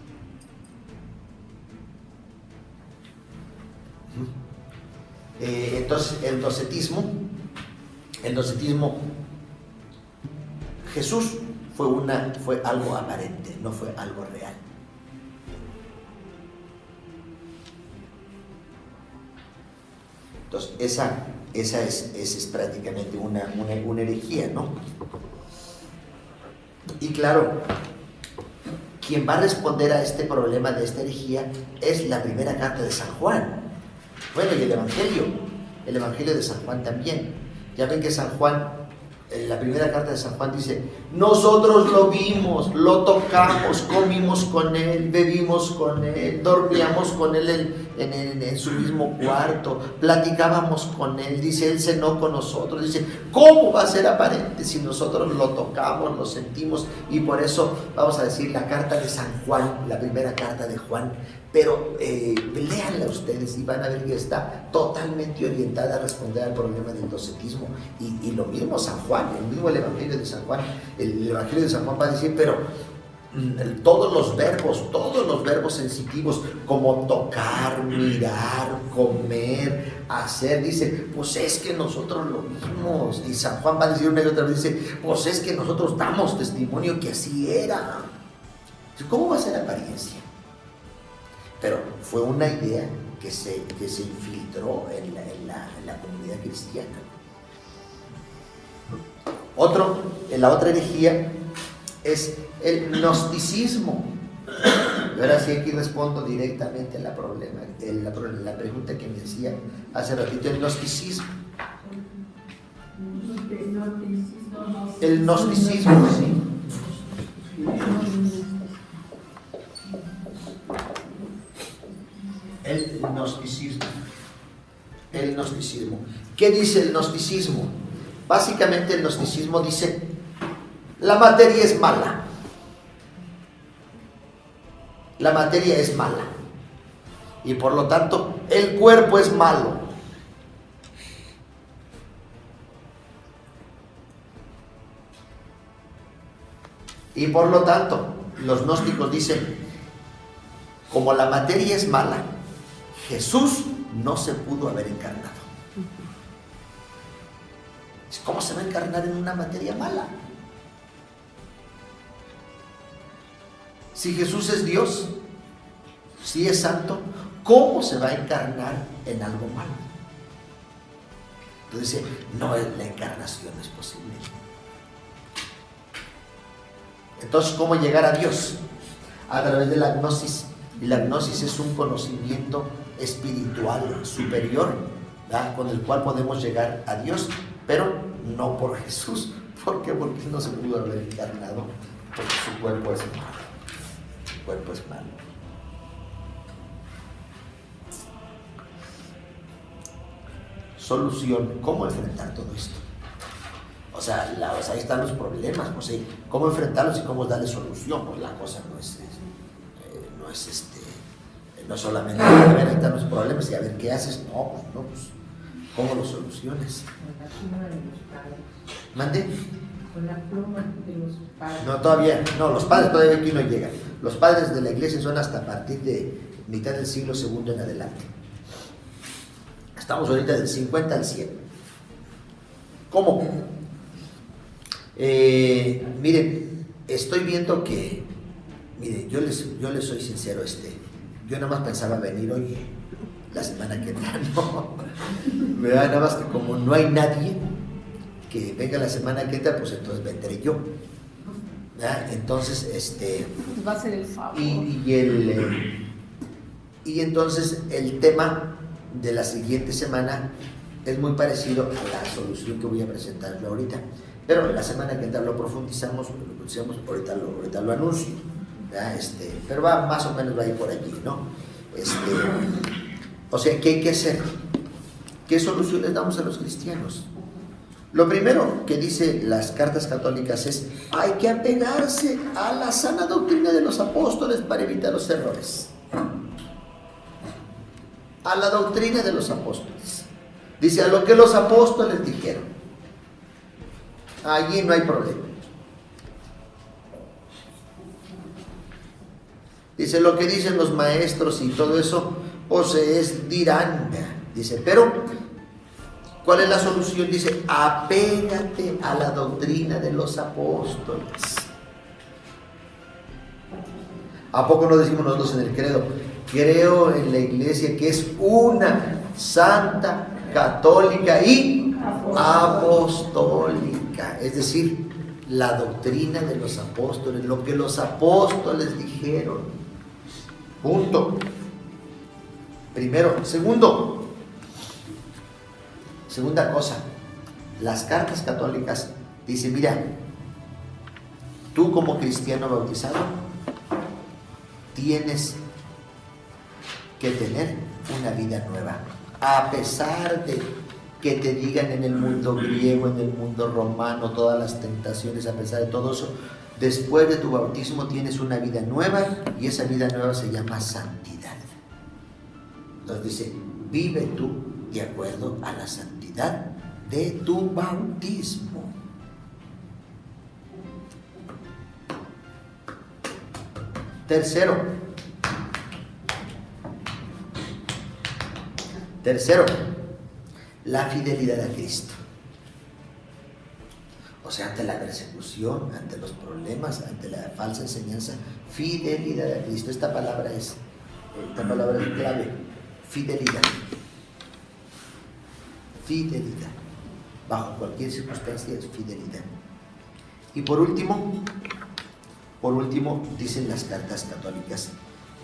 Entonces el docetismo, Jesús fue algo aparente, no fue algo real. Entonces esa es prácticamente una herejía, ¿no? Y claro, quien va a responder a este problema de esta herejía es la primera carta de San Juan. Bueno, y el Evangelio de San Juan también. Ya ven que San Juan, en la primera carta de San Juan dice, nosotros lo vimos, lo tocamos, comimos con él, bebimos con él, dormíamos con él en su mismo cuarto, platicábamos con él, dice, él cenó con nosotros. Dice, ¿cómo va a ser aparente si nosotros lo tocamos, lo sentimos? Y por eso vamos a decir la carta de San Juan, la primera carta de Juan. Pero léanla ustedes y van a ver que está totalmente orientada a responder al problema del docetismo. Y lo mismo San Juan, el mismo el Evangelio de San Juan. El Evangelio de San Juan va a decir, pero todos los verbos sensitivos, como tocar, mirar, comer, hacer, dice, pues es que nosotros lo vimos. Y San Juan va a decir una y otra vez, dice, pues es que nosotros damos testimonio que así era. ¿Cómo va a ser apariencia? Pero fue una idea que se infiltró en la comunidad cristiana. La otra herejía es el gnosticismo. Y ahora sí aquí respondo directamente a la pregunta que me hacía hace ratito, el gnosticismo. El gnosticismo, sí. El gnosticismo. ¿Qué dice el gnosticismo? Básicamente el gnosticismo dice, la materia es mala. La materia es mala. Y por lo tanto, el cuerpo es malo. Y por lo tanto, los gnósticos dicen, como la materia es mala, Jesús no se pudo haber encarnado. ¿Cómo se va a encarnar en una materia mala? Si Jesús es Dios, si es santo, ¿cómo se va a encarnar en algo malo? Entonces dice, no, la encarnación es posible. Entonces, ¿cómo llegar a Dios? A través de la gnosis. Y la gnosis es un conocimiento espiritual superior, ¿verdad?, con el cual podemos llegar a Dios, pero no por Jesús. ¿Por qué? Porque no se pudo haber encarnado, porque su cuerpo es malo. Su cuerpo es malo. Solución. ¿Cómo enfrentar todo esto? O sea, ahí están los problemas, pues, ¿sí? ¿Cómo enfrentarlos y cómo darle solución? Pues la cosa no es solamente a ver, ahí están los problemas y a ver qué haces. No, pues ¿cómo los soluciones? Con la pluma de los padres. ¿Mande? Con la pluma de los padres. No, todavía, no, los padres todavía aquí no llegan. Los padres de la iglesia son hasta a partir de mitad del siglo II en adelante. Estamos ahorita del 50 al 100. ¿Cómo? Miren, estoy viendo que, miren, yo les soy sincero, Yo nada más pensaba venir hoy, la semana que entra, no. ¿Verdad? Nada más que como no hay nadie que venga la semana que entra, pues entonces vendré yo. ¿Verdad? Entonces, Pues va a ser el favor. y entonces el tema de la siguiente semana es muy parecido a la solución que voy a presentar yo ahorita. Pero la semana que entra lo profundizamos, ahorita lo anuncio. ¿Verdad? Pero va más o menos va a ir por allí, ¿no? O sea, ¿qué hay que hacer? ¿Qué soluciones damos a los cristianos? Lo primero que dice las cartas católicas es: hay que apegarse a la sana doctrina de los apóstoles para evitar los errores. A la doctrina de los apóstoles. Dice: a lo que los apóstoles dijeron. Allí no hay problema. Dice: lo que dicen los maestros y todo eso, pues dirán. Dice, pero ¿cuál es la solución? Dice: apégate a la doctrina de los apóstoles. ¿A poco no decimos nosotros en el credo? Creo en la iglesia que es una, santa, católica y apostólica. Es decir, la doctrina de los apóstoles, lo que los apóstoles dijeron. Punto. Primero. Segunda cosa, las cartas católicas dicen: mira, tú como cristiano bautizado tienes que tener una vida nueva, a pesar de que te digan en el mundo griego, en el mundo romano, todas las tentaciones, a pesar de todo eso, después de tu bautismo tienes una vida nueva, y esa vida nueva se llama santidad. Entonces dice: vive tú de acuerdo a la santidad de tu bautismo. Tercero, la fidelidad a Cristo. O sea, ante la persecución, ante los problemas, ante la falsa enseñanza, fidelidad a Cristo. Esta palabra es clave. Fidelidad. Fidelidad. Bajo cualquier circunstancia es fidelidad. Y por último, dicen las cartas católicas,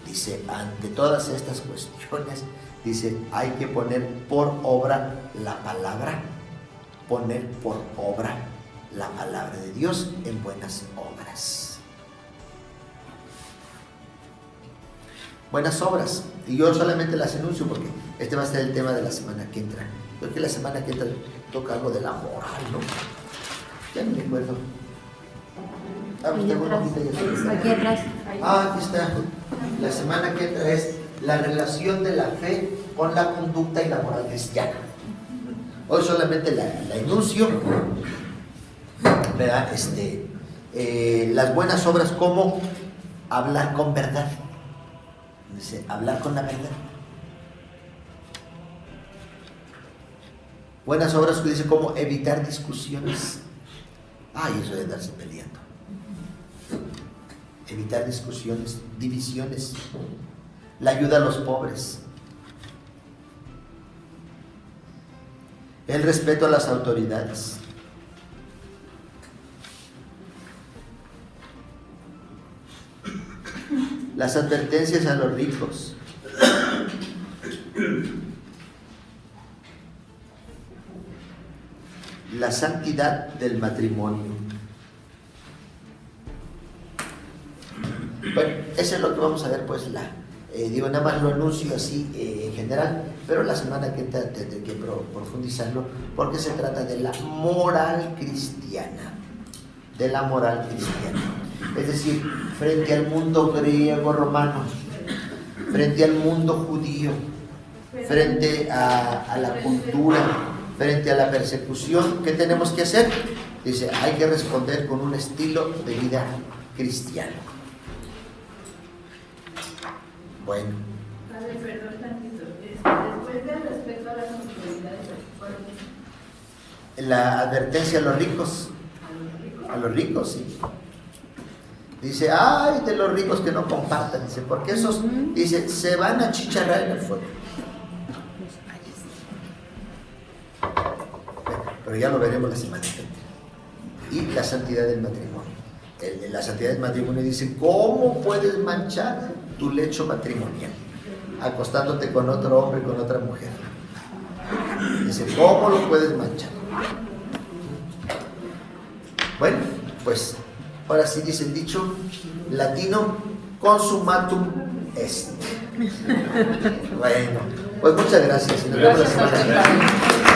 dice: ante todas estas cuestiones, dice, hay que poner por obra la palabra, de Dios en buenas obras. Buenas obras. Y yo solamente las enuncio porque este va a ser el tema de la semana que entra. Creo que la semana que entra toca algo de la moral, ¿no? Ya no me acuerdo. Aquí atrás. Aquí está. La semana que entra es la relación de la fe con la conducta y la moral cristiana. Hoy solamente la enuncio, ¿verdad? Las buenas obras, como hablar con verdad. Dice: hablar con la verdad. Buenas obras que dice: como evitar discusiones. Ay, eso de andarse peleando. Evitar discusiones, divisiones. La ayuda a los pobres. El respeto a las autoridades. Las advertencias a los ricos. La santidad del matrimonio. Bueno, eso es lo que vamos a ver, pues nada más lo anuncio así en general, pero la semana que entra tendré que profundizarlo, porque se trata de la moral cristiana. Es decir, frente al mundo griego romano, frente al mundo judío, frente a la cultura, frente a la persecución, ¿qué tenemos que hacer? Dice: hay que responder con un estilo de vida cristiano. Bueno. Padre, perdón tantito. Después del respeto a las autoridades, ¿cuál es? La advertencia a los ricos. ¿A los ricos? Sí. Dice, ay, de los ricos que no compartan, dice, porque esos, dice, se van a chicharrar en el fuego. Pero ya lo veremos la semana que viene. Y la santidad del matrimonio. La santidad del matrimonio dice, ¿cómo puedes manchar tu lecho matrimonial? Acostándote con otro hombre, con otra mujer. Dice, ¿cómo lo puedes manchar? Bueno, pues ahora sí dice el dicho latino, consumatum est. Bueno, pues muchas gracias y nos vemos la semana que viene.